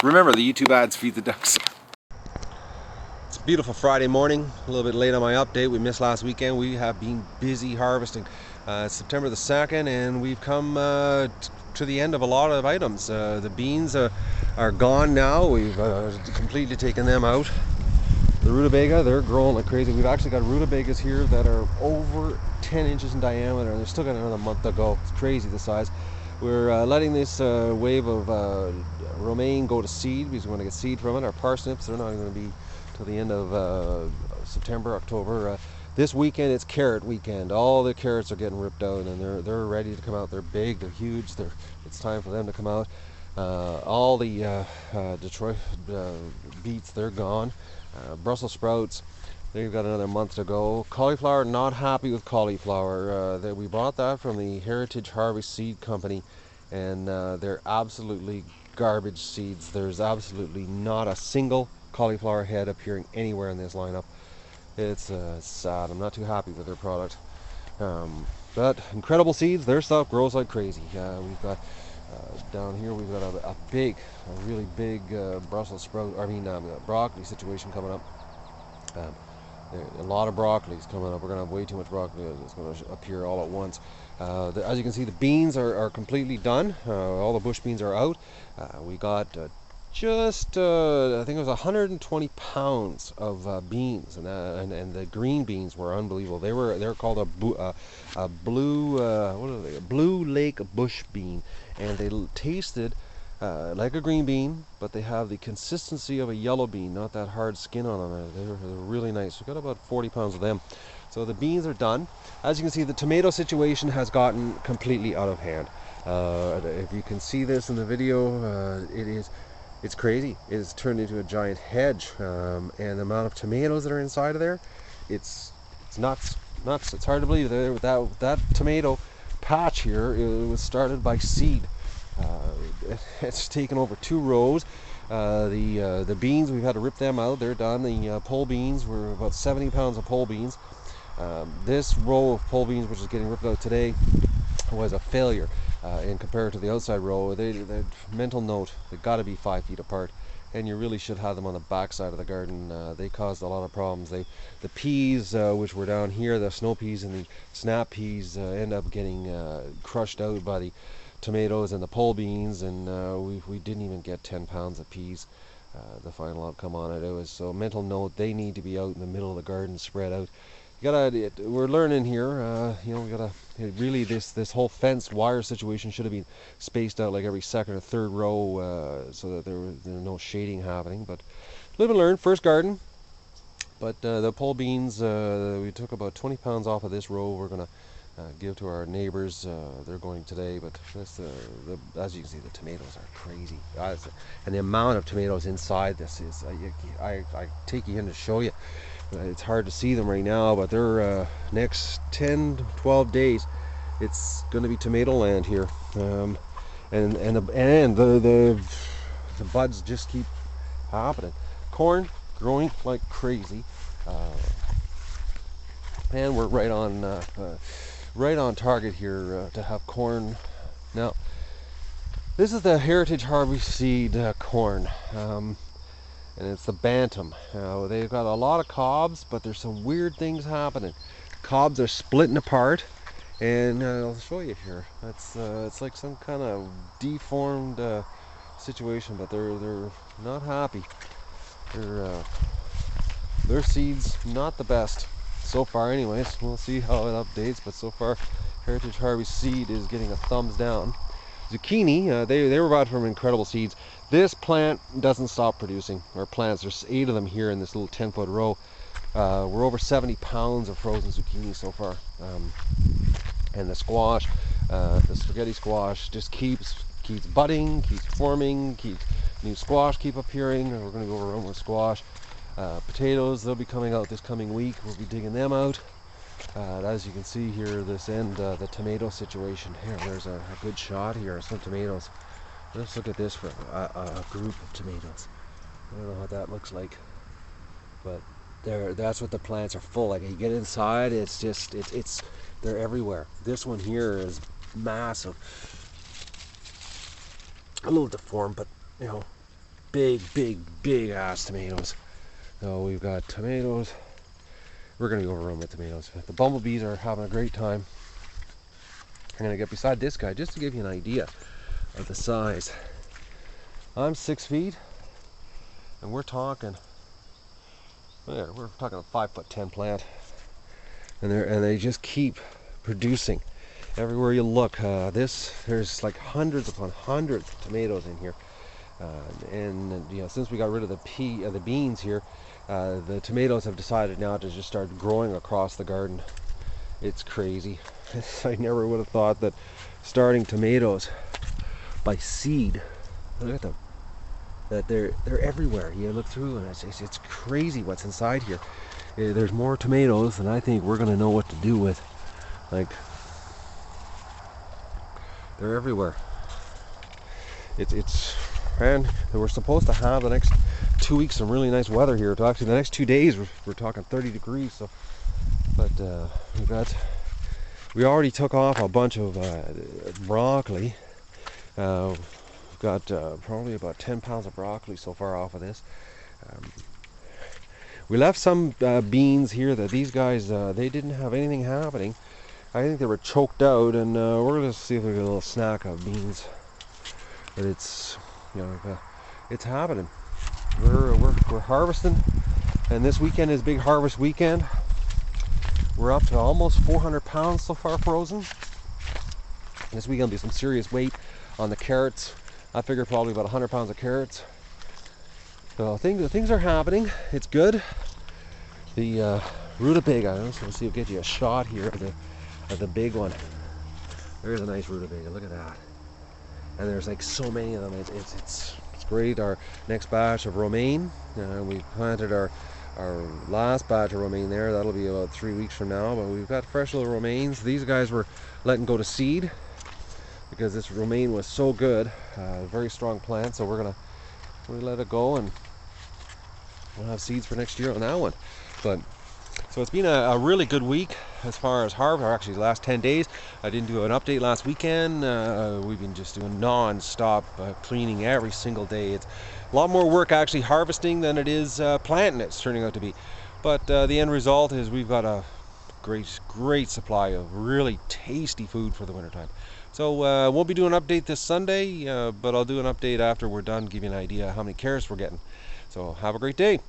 Remember, the YouTube ads feed the ducks. It's a beautiful Friday morning, a little bit late on my update. We missed last weekend. We have been busy harvesting. It's September the 2nd and we've come to the end of a lot of items. The beans are gone now. We've completely taken them out. The rutabaga, they're growing like crazy. We've actually got rutabagas here that are over 10 inches in diameter and they've still got another month to go. It's crazy the size. We're letting this wave of romaine go to seed because we want to get seed from it. Our parsnips, they're not going to be till the end of September, October. This weekend it's carrot weekend. All the carrots are getting ripped out and they're ready to come out. They're big, they're huge. It's time for them to come out. All the Detroit beets, they're gone. Brussels sprouts, they've got another month to go. Cauliflower, not happy with cauliflower. We bought that from the Heritage Harvest Seed Company, and they're absolutely garbage seeds. There's absolutely not a single cauliflower head appearing anywhere in this lineup. It's sad. I'm not too happy with their product. But incredible seeds, their stuff grows like crazy. We've got down here we've got a really big Brussels sprout, broccoli situation coming up. A lot of broccoli's coming up. We're going to have way too much broccoli. It's going to appear all at once. As you can see, the beans are completely done. All the bush beans are out. We got just I think it was 120 pounds of beans, and the green beans were unbelievable. They're called a blue lake bush bean, and they tasted like a green bean, but they have the consistency of a yellow bean, not that hard skin on them. They're really nice. We got about 40 pounds of them. So the beans are done. As you can see, the tomato situation has gotten completely out of hand. If you can see this in the video, it's crazy. It's turned into a giant hedge, and the amount of tomatoes that are inside of there, it's nuts. It's hard to believe that tomato patch here, it was started by seed. It's taken over 2 rows. The beans, we've had to rip them out. They're done. The pole beans were about 70 pounds of pole beans. This row of pole beans, which is getting ripped out today, was a failure. And compared to the outside row, they're mental note, they've got to be 5 feet apart, and you really should have them on the back side of the garden. They caused a lot of problems. The peas, which were down here, the snow peas and the snap peas, end up getting crushed out by the tomatoes and the pole beans, and we didn't even get 10 pounds of peas. The final outcome on it. It was so mental note, they need to be out in the middle of the garden, spread out. We're learning here. We gotta really this whole fence wire situation should have been spaced out like every second or third row, so that there's no shading happening. But live and learn. First garden. But the pole beans, we took about 20 pounds off of this row. We're gonna give to our neighbors. They're going today. But as you can see, the tomatoes are crazy, and the amount of tomatoes inside this is. I take you in to show you. It's hard to see them right now, but they're next 10-12 days it's going to be tomato land here, and the buds just keep happening. Corn growing like crazy, and we're right on target here to have corn. Now this is the Heritage Harvest Seed corn, and it's the Bantam. They've got a lot of cobs, but there's some weird things happening. Cobs are splitting apart, and I'll show you here. It's like some kind of deformed situation, but they're not happy. Their seed's not the best so far. Anyways, we'll see how it updates. But so far, Heritage Harvest Seed is getting a thumbs down. Zucchini, they were bought from Incredible Seeds. This plant doesn't stop producing. Our plants, there's 8 of them here in this little 10-foot row. We're over 70 pounds of frozen zucchini so far. And the squash, the spaghetti squash, just keeps budding, keeps forming, new squash keep appearing. We're going to go around with squash. Potatoes, they'll be coming out this coming week. We'll be digging them out. As you can see here, this end, the tomato situation here, there's a good shot here, some tomatoes. Let's look at this for a group of tomatoes. I don't know what that looks like, but that's what the plants are full. Like you get inside, it's just they're everywhere. This one here is massive, a little deformed, but big ass tomatoes. So we've got tomatoes. We're gonna be overrun with tomatoes. The bumblebees are having a great time. I'm gonna get beside this guy just to give you an idea of the size. I'm 6 feet, and we're talking a 5'10" plant, and they just keep producing everywhere you look. There's like hundreds upon hundreds of tomatoes in here, and you know, since we got rid of the beans here, the tomatoes have decided now to just start growing across the garden. It's crazy. I never would have thought that starting tomatoes by seed. Look at them. That they're everywhere. You look through and it's crazy what's inside here. There's more tomatoes than I think we're gonna know what to do with. Like, they're everywhere. And we're supposed to have the next 2 weeks some really nice weather here. Actually, the next 2 days we're talking 30 degrees. So, but we already took off a bunch of broccoli. We've got probably about 10 pounds of broccoli so far off of this. We left some beans here that these guys, they didn't have anything happening. I think they were choked out, and we're going to see if we get a little snack of beans. But it's, you know, it's happening. We're harvesting, and this weekend is big harvest weekend. We're up to almost 400 pounds so far frozen. This weekend will be some serious weight on the carrots. I figure probably about 100 pounds of carrots. So things are happening. It's good. The rutabaga. Let's see if we get you a shot here of the big one. There's a nice rutabaga. Look at that. And there's like so many of them. It's great. Our next batch of romaine. We planted our last batch of romaine there. That'll be about 3 weeks from now. But we've got fresh little romaines. These guys were letting go to seed because this romaine was so good. Very strong plant. So we're let it go, and we'll have seeds for next year on that one. But so it's been a really good week as far as harvest. Or actually, the last 10 days. I didn't do an update last weekend. We've been just doing non-stop cleaning every single day. It's a lot more work actually harvesting than it is planting. It's turning out to be. But the end result is we've got a great supply of really tasty food for the wintertime. So won't be doing an update this Sunday, but I'll do an update after we're done, give you an idea how many carrots we're getting. So have a great day.